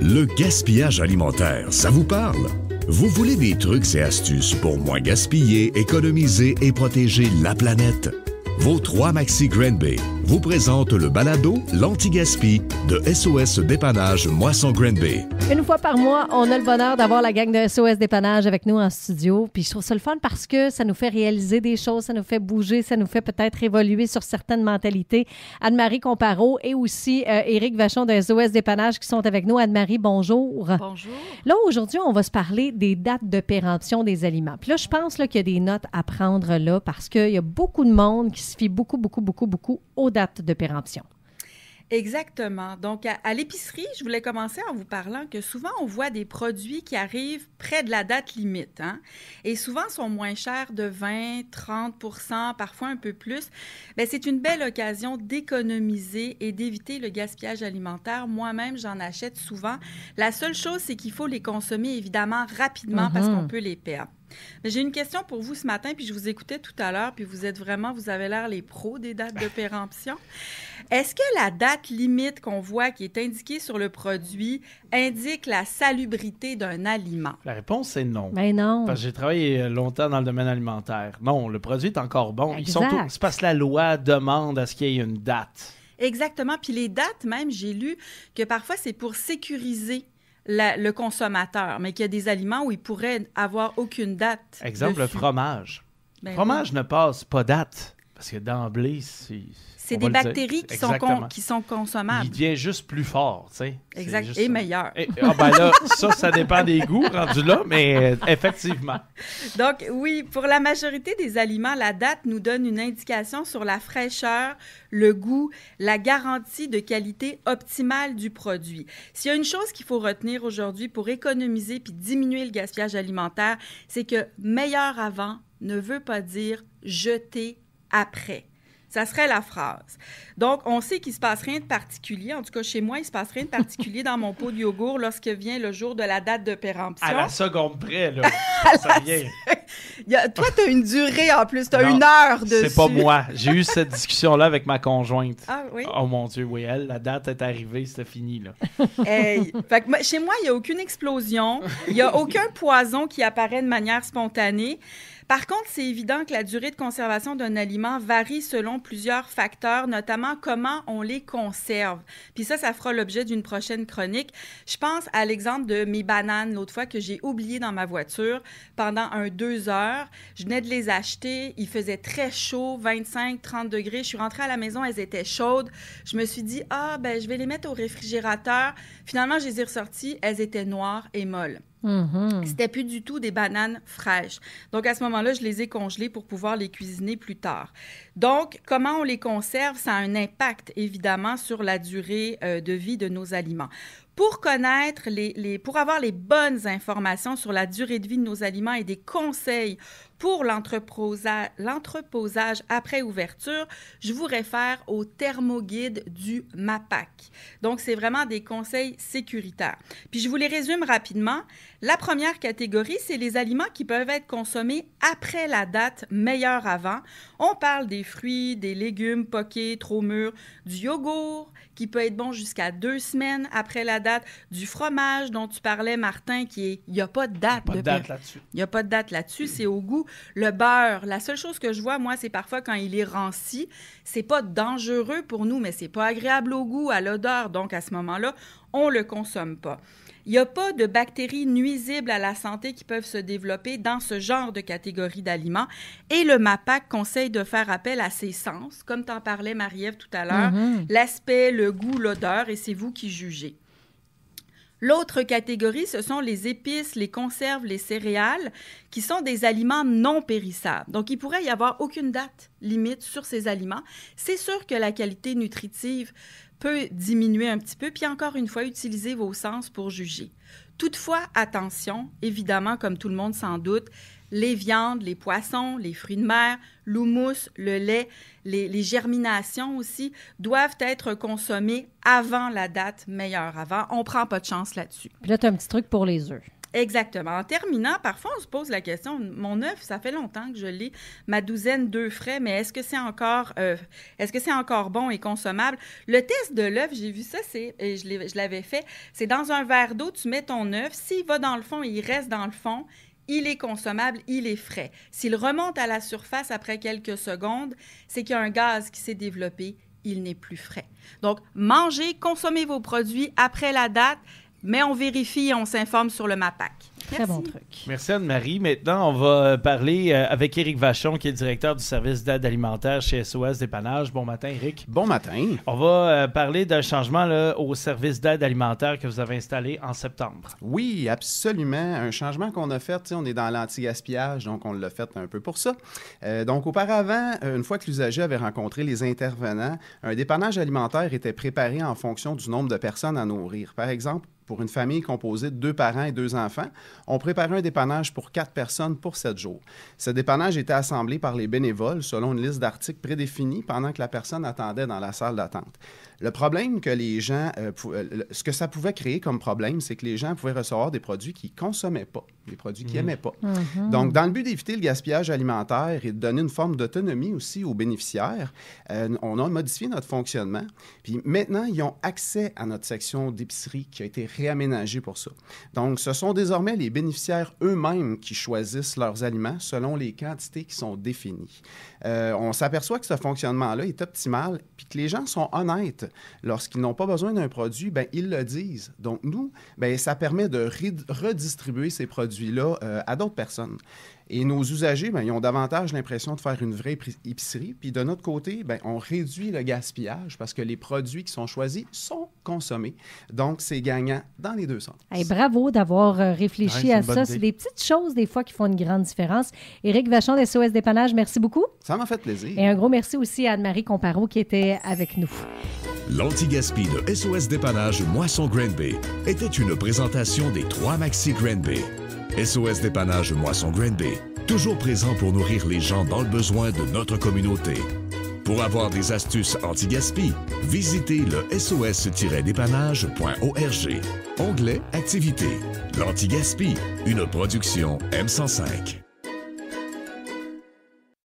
Le gaspillage alimentaire, ça vous parle? Vous voulez des trucs et astuces pour moins gaspiller, économiser et protéger la planète? Vos 3 Maxi Green Bay vous présentent le balado L'Anti-Gaspi de SOS Dépannage Moisson Green Bay. Une fois par mois, on a le bonheur d'avoir la gang de SOS Dépannage avec nous en studio. Puis je trouve ça le fun parce que ça nous fait réaliser des choses, ça nous fait bouger, ça nous fait peut-être évoluer sur certaines mentalités. Anne-Marie Comparo et aussi Éric Vachon de SOS Dépannage qui sont avec nous. Anne-Marie, bonjour. Bonjour. Là, aujourd'hui, on va se parler des dates de péremption des aliments. Puis là, je pense là, qu'il y a des notes à prendre là parce qu'il y a beaucoup de monde qui se fie beaucoup aux dates de péremption. Exactement. Donc, à l'épicerie, je voulais commencer en vous parlant que souvent, on voit des produits qui arrivent près de la date limite, hein? Et souvent sont moins chers de 20, 30 %, parfois un peu plus. Bien, c'est une belle occasion d'économiser et d'éviter le gaspillage alimentaire. Moi-même, j'en achète souvent. La seule chose, c'est qu'il faut les consommer, évidemment, rapidement parce qu'on peut les perdre. Mais j'ai une question pour vous ce matin, puis je vous écoutais tout à l'heure, puis vous avez l'air les pros des dates de péremption. Est-ce que la date limite qu'on voit qui est indiquée sur le produit indique la salubrité d'un aliment? La réponse, c'est non. Mais non. Parce que j'ai travaillé longtemps dans le domaine alimentaire. Non, le produit est encore bon. Exact. C'est parce que la loi demande à ce qu'il y ait une date. Exactement. Puis les dates, même, j'ai lu que parfois, c'est pour sécuriser le consommateur, mais qu'il y a des aliments où il pourrait avoir aucune date. Exemple, dessus. Le fromage. Ben Le fromage ne passe pas date. Parce que d'emblée, c'est des bactéries qui sont consommables. Il devient juste plus fort, tu sais. Exact. Et meilleur. Ben là, ça dépend des goûts rendus là, mais effectivement. Donc, oui, pour la majorité des aliments, la date nous donne une indication sur la fraîcheur, le goût, la garantie de qualité optimale du produit. S'il y a une chose qu'il faut retenir aujourd'hui pour économiser puis diminuer le gaspillage alimentaire, c'est que meilleur avant ne veut pas dire jeter après. Ça serait la phrase. Donc, on sait qu'il ne se passe rien de particulier. En tout cas, chez moi, il ne se passe rien de particulier dans mon pot de yogourt lorsque vient le jour de la date de péremption. À la seconde près, là. Ça vient. Toi, tu as une durée en plus. Tu as une heure dessus. C'est pas moi. J'ai eu cette discussion-là avec ma conjointe. Ah oui? Oh mon Dieu, oui. La date est arrivée, c'était fini, là. Hey. Fait que chez moi, il n'y a aucune explosion. Il n'y a aucun poison qui apparaît de manière spontanée. Par contre, c'est évident que la durée de conservation d'un aliment varie selon plusieurs facteurs, notamment comment on les conserve. Puis ça fera l'objet d'une prochaine chronique. Je pense à l'exemple de mes bananes l'autre fois que j'ai oublié dans ma voiture pendant 2 heures. Je venais de les acheter, il faisait très chaud, 25, 30 degrés. Je suis rentrée à la maison, elles étaient chaudes. Je me suis dit, je vais les mettre au réfrigérateur. Finalement, je les ai ressorties, elles étaient noires et molles. C'était plus du tout des bananes fraîches. Donc, à ce moment-là, je les ai congelées pour pouvoir les cuisiner plus tard. Donc, comment on les conserve, ça a un impact, évidemment, sur la durée de vie de nos aliments. Pour connaître pour avoir les bonnes informations sur la durée de vie de nos aliments et des conseils pour l'entreposage après ouverture, je vous réfère au thermoguide du MAPAC. Donc, c'est vraiment des conseils sécuritaires. Puis, je vous les résume rapidement. La première catégorie, c'est les aliments qui peuvent être consommés après la date meilleure avant. On parle des fruits, des légumes poqués, trop mûrs, du yogourt, qui peut être bon jusqu'à 2 semaines après la date, du fromage dont tu parlais, Martin, il n'y a pas de date. Il n'y a pas de date là-dessus. Il n'y a pas de date là-dessus, c'est au goût. Le beurre, la seule chose que je vois, moi, c'est parfois quand il est ranci. C'est pas dangereux pour nous, mais c'est pas agréable au goût, à l'odeur. Donc, à ce moment-là, on le consomme pas. Il n'y a pas de bactéries nuisibles à la santé qui peuvent se développer dans ce genre de catégorie d'aliments. Et le MAPAC conseille de faire appel à ses sens, comme t'en parlais, Marie-Ève, tout à l'heure. L'aspect, le goût, l'odeur, et c'est vous qui jugez. L'autre catégorie, ce sont les épices, les conserves, les céréales, qui sont des aliments non périssables. Donc, il pourrait y avoir aucune date limite sur ces aliments. C'est sûr que la qualité nutritive peut diminuer un petit peu, puis encore une fois, utilisez vos sens pour juger. Toutefois, attention, évidemment, comme tout le monde s'en doute, les viandes, les poissons, les fruits de mer, l'houmous, le lait, les germinations aussi, doivent être consommés avant la date meilleure avant. On ne prend pas de chance là-dessus. Puis là, tu as un petit truc pour les œufs. Exactement. En terminant, parfois, on se pose la question, mon œuf, ça fait longtemps que je l'ai, ma douzaine d'œufs frais, mais est-ce que c'est encore bon et consommable? Le test de l'œuf, j'ai vu ça, je l'avais fait, c'est dans un verre d'eau, tu mets ton œuf, s'il va dans le fond et il reste dans le fond, il est consommable, il est frais. S'il remonte à la surface après quelques secondes, c'est qu'il y a un gaz qui s'est développé, il n'est plus frais. Donc, mangez, consommez vos produits après la date, mais on vérifie et on s'informe sur le MAPAC. Très bon truc. Merci Anne-Marie. Maintenant, on va parler avec Éric Vachon, qui est le directeur du service d'aide alimentaire chez SOS Dépannage. Bon matin, Éric. Bon matin. On va parler d'un changement là, au service d'aide alimentaire que vous avez installé en septembre. Oui, absolument. Un changement qu'on a fait, on est dans l'anti-gaspillage, donc on l'a fait un peu pour ça. Donc, auparavant, une fois que l'usager avait rencontré les intervenants, un dépannage alimentaire était préparé en fonction du nombre de personnes à nourrir. Par exemple, pour une famille composée de 2 parents et 2 enfants, on préparait un dépannage pour 4 personnes pour 7 jours. Ce dépannage était assemblé par les bénévoles selon une liste d'articles prédéfinie pendant que la personne attendait dans la salle d'attente. Le problème que les gens, ce que ça pouvait créer comme problème, c'est que les gens pouvaient recevoir des produits qu'ils ne consommaient pas, des produits qu'ils n'aimaient pas. Donc, dans le but d'éviter le gaspillage alimentaire et de donner une forme d'autonomie aussi aux bénéficiaires, on a modifié notre fonctionnement. Puis maintenant, ils ont accès à notre section d'épicerie qui a été réaménagée pour ça. Donc, ce sont désormais les bénéficiaires eux-mêmes qui choisissent leurs aliments selon les quantités qui sont définies. On s'aperçoit que ce fonctionnement-là est optimal, puis que les gens sont honnêtes. Lorsqu'ils n'ont pas besoin d'un produit, bien, ils le disent. Donc, nous, bien, ça permet de redistribuer ces produits-là à d'autres personnes. Et nos usagers, bien, ils ont davantage l'impression de faire une vraie épicerie. Puis de notre côté, bien, on réduit le gaspillage parce que les produits qui sont choisis sont consommés. Donc, c'est gagnant dans les deux sens. Hey, bravo d'avoir réfléchi à ça. C'est des petites choses, des fois, qui font une grande différence. Éric Vachon de SOS Dépannage, merci beaucoup. Ça m'a fait plaisir. Et un gros merci aussi à Anne-Marie Compareau qui était avec nous. L'anti-gaspi de SOS Dépannage Moisson Granby était une présentation des 3 Maxi Granby. SOS Dépannage Moisson Granby, toujours présent pour nourrir les gens dans le besoin de notre communauté. Pour avoir des astuces anti-gaspi, visitez le sos-dépannage.org. Onglet Activités. L'anti-gaspi, une production M105.